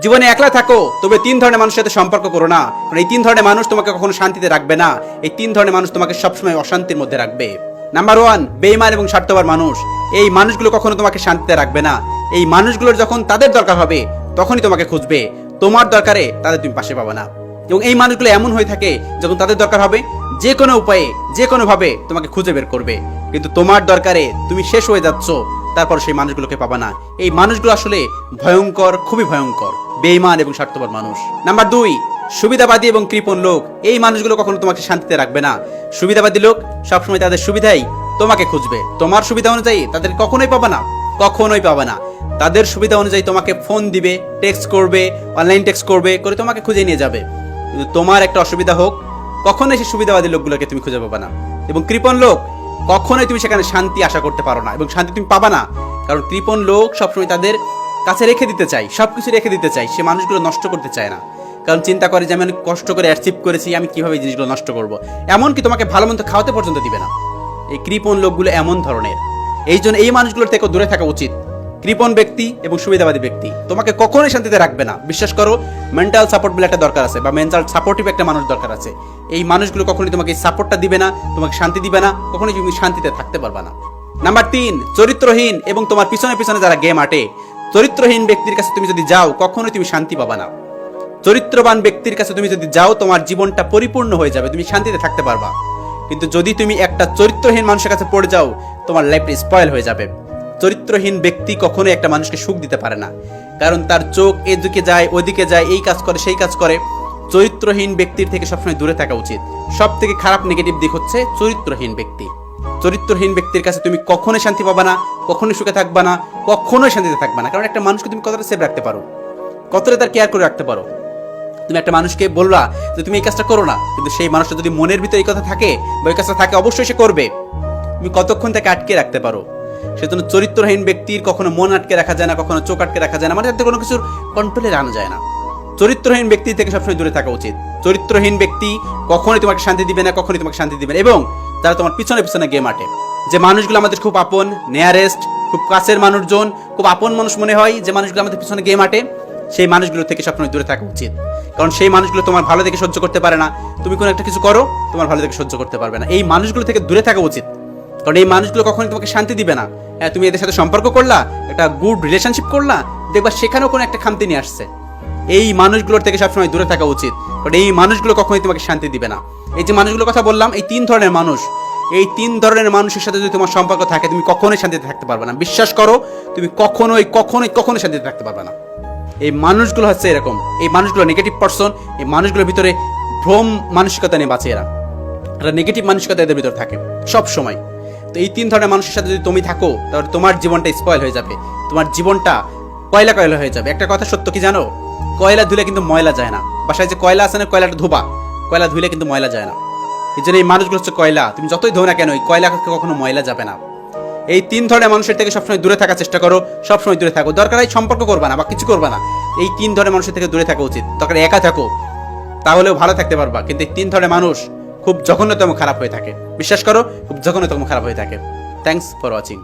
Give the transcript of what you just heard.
জীবনে একলা থাকো, তবে 3 ধরনের মানুষের সাথে সম্পর্ক করো না, কারণ এই 3 ধরনের মানুষ তোমাকে কখনো শান্তিতে রাখবে না। এই 3 ধরনের মানুষ তোমাকে সবসময় অশান্তির মধ্যে রাখবে। নাম্বার 1, বেঈমান এবং স্বার্থপর মানুষ। এই মানুষগুলো কখনো তোমাকে শান্তিতে রাখবে না। এই মানুষগুলোর যখন তাদের দরকার হবে তখনই তোমাকে খুঁজবে, তোমার দরকারে তাদের তুমি পাশে পাবে না। এবং এই মানুষগুলো এমন হয়ে থাকে, যখন তাদের দরকার হবে যে কোনো উপায়ে যে কোনো ভাবে তোমাকে খুঁজে বের করবে, কিন্তু তোমার দরকারে তুমি শেষ হয়ে যাচ্ছ, তারপর সেই মানুষগুলোকে পাবা না। এই মানুষগুলো আসলে ভয়ঙ্কর, খুবই ভয়ঙ্কর, বেঈমান এবং স্বার্থপর মানুষ। নাম্বার 2, সুবিধাবাদী এবং কৃপণ লোক। এই মানুষগুলো কখনো তোমাকে শান্তিতে রাখবে না। সুবিধাবাদী লোক সবসময় তাদের সুবিধাই তোমাকে খুঁজবে, তোমার সুবিধা অনুযায়ী তাদের কখনোই পাবা না, কখনোই পাবে না। তাদের সুবিধা অনুযায়ী তোমাকে ফোন দিবে, টেক্সট করবে, অনলাইন টেক্সট করবে, করে তোমাকে খুঁজে নিয়ে যাবে, কিন্তু তোমার একটা অসুবিধা হোক, কখনোই সেই সুবিধাবাদী লোকগুলোকে তুমি খুঁজে পাবা না। এবং কৃপণ লোক, কখনোই তুমি সেখানে শান্তি আশা করতে পারো না এবং শান্তি তুমি পাবা না, কারণ কৃপণ লোক সবসময় তাদের কাছে রেখে দিতে চায়, সবকিছু রেখে দিতে চায়, সে মানুষগুলো নষ্ট করতে চায় না, কারণ চিন্তা করে যে আমি অনেক কষ্ট করে অ্যাচিভ করেছি, আমি কিভাবে এই জিনিসগুলো নষ্ট করব। এমনকি তোমাকে ভালো মন্দ খাওয়াতে পর্যন্ত দিবে না। এই কৃপণ লোকগুলো এমন ধরনের, এই জন্য এই মানুষগুলোর থেকে দূরে থাকা উচিত। কৃপণ ব্যক্তি এবং সুবিধাবাদী ব্যক্তি তোমাকে কখনোই শান্তিতে রাখবে না। বিশ্বাস করো, মেন্টাল সাপোর্ট বলে একটা দরকার আছে, বা মেন্টাল সাপোর্টিভ একটা মানুষ দরকার আছে। এই মানুষগুলো কখনোই তোমাকে সাপোর্টটা দিবে না, তোমাকে শান্তি দিবে না, কখনোই তুমি শান্তিতে থাকতে পারবে না। নাম্বার 3, চরিত্রহীন এবং তোমার পিছনে পিছনে যারা গেম আটে। চরিত্রহীন ব্যক্তির কাছে তুমি যদি যাও, কখনোই তুমি শান্তি পাবা না। চরিত্রবান ব্যক্তির কাছে তুমি যদি যাও, তোমার জীবনটা পরিপূর্ণ হয়ে যাবে, তুমি শান্তিতে থাকতে পারবা। কিন্তু যদি তুমি একটা চরিত্রহীন মানুষের কাছে পড়ে যাও, তোমার লাইফটা স্পয়েল হয়ে যাবে। চরিত্রহীন ব্যক্তি কখনোই একটা মানুষকে সুখ দিতে পারে না, কারণ তার চোখ এদিকে যায় ওইদিকে যায়, এই কাজ করে সেই কাজ করে। চরিত্রহীন ব্যক্তির থেকে সবসময় দূরে থাকা উচিত। সব থেকে খারাপ নেগেটিভ দিক হচ্ছে চরিত্রহীন ব্যক্তি। চরিত্রহীন ব্যক্তির কাছে তুমি কখনোই শান্তি পাবা না, কখনোই সুখে থাকবা না, কখনোই শান্তিতে থাকবা না। কারণ একটা মানুষকে তুমি কতটা সেভ রাখতে পারো, কতটা তার কেয়ার করে রাখতে পারো। তুমি একটা মানুষকে বললা যে তুমি এই কাজটা করো না, কিন্তু সেই মানুষটা যদি মনের ভিতরে এই কথা থাকে বা এই কাজটা থাকে, অবশ্যই সে করবে। তুমি কতক্ষণ তাকে আটকে রাখতে পারো। সেজন্য চরিত্রহীন ব্যক্তির কখনো মন আটকে রাখা যায় না, কখনো চোখ আটকে রাখা যায় না, মানে তাদের কোনো কিছুর কন্ট্রোলে আনা যায় না। চরিত্রহীন ব্যক্তি থেকে সবসময় দূরে থাকা উচিত। চরিত্রহীন ব্যক্তি কখনোই তোমাকে শান্তি দিবে না, কখনোই তোমাকে শান্তি দিবে না, এবং তারা তোমার পিছনে পিছনে গেম আটে। যে মানুষগুলো আমাদের খুব আপন, নিয়ারেস্ট, খুব কাছের মানুষজন, খুব আপন মানুষ মনে হয়, যে মানুষগুলো আমাদের পিছনে গেম আটে, সেই মানুষগুলো থেকে সবসময় দূরে থাকা উচিত। কারণ সেই মানুষগুলো তোমার ভালো থেকে সহ্য করতে পারে না। তুমি কোনো একটা কিছু করো, তোমার ভালো থেকে সহ্য করতে পারবে না। এই মানুষগুলো থেকে দূরে থাকা উচিত, কারণ এই মানুষগুলো কখনোই তোমাকে শান্তি দিবে না। হ্যাঁ, তুমি এদের সাথে সম্পর্ক করলা, একটা গুড রিলেশনশিপ করলা, দেখবা সেখানেও কোনো একটা খামতি নিয়ে আসছে। এই মানুষগুলোর থেকে সবসময় দূরে থাকা উচিত, কারণ এই মানুষগুলো কখনোই তোমাকে শান্তি দিবে না। এই যে মানুষগুলোর কথা বললাম, এই 3 ধরনের মানুষ, এই 3 ধরনের মানুষের সাথে যদি তোমার সম্পর্ক থাকে, তুমি কখনোই শান্তিতে থাকতে পারবে না। বিশ্বাস করো, তুমি কখনোই কখনোই কখনোই শান্তিতে থাকতে পারবে না। এই মানুষগুলো হচ্ছে এরকম, এই মানুষগুলো নেগেটিভ পারসন। এই মানুষগুলোর ভিতরে ভ্রম মানসিকতা নিয়ে বাঁচে, এরা নেগেটিভ মানসিকতা এদের ভিতরে থাকে সব সময়। তো এই 3 ধরনের মানুষের সাথে যদি তুমি থাকো, তাহলে তোমার জীবনটা স্পয়েল হয়ে যাবে, তোমার জীবনটা কয়লা কয়লা হয়ে যাবে। একটা কথা সত্য কি জানো, কয়লা ধুলে কিন্তু ময়লা যায় না। বাসায় যে কয়লা আছে না, কয়লাটা ধোবা, কয়লা ধুলে কিন্তু ময়লা যায় না। এই জন্য এই মানুষগুলো হচ্ছে কয়লা, তুমি যতই ধো না কেন, এই কয়লা কখনো ময়লা যাবে না। এই 3 ধরনের মানুষের থেকে সবসময় দূরে থাকার চেষ্টা করো, সবসময় দূরে থাকো। দরকার হয় সম্পর্ক করবা না বা কিছু করবা না, এই 3 ধরনের মানুষের থেকে দূরে থাকা উচিত। দরকার একা থাকো, তাহলেও ভালো থাকতে পারবা, কিন্তু এই 3 ধরনের মানুষ খুব জঘন্যতম খারাপ হয়ে থাকে। বিশ্বাস করো, খুব জঘন্যতম খারাপ হয়ে থাকে। Thanks for watching.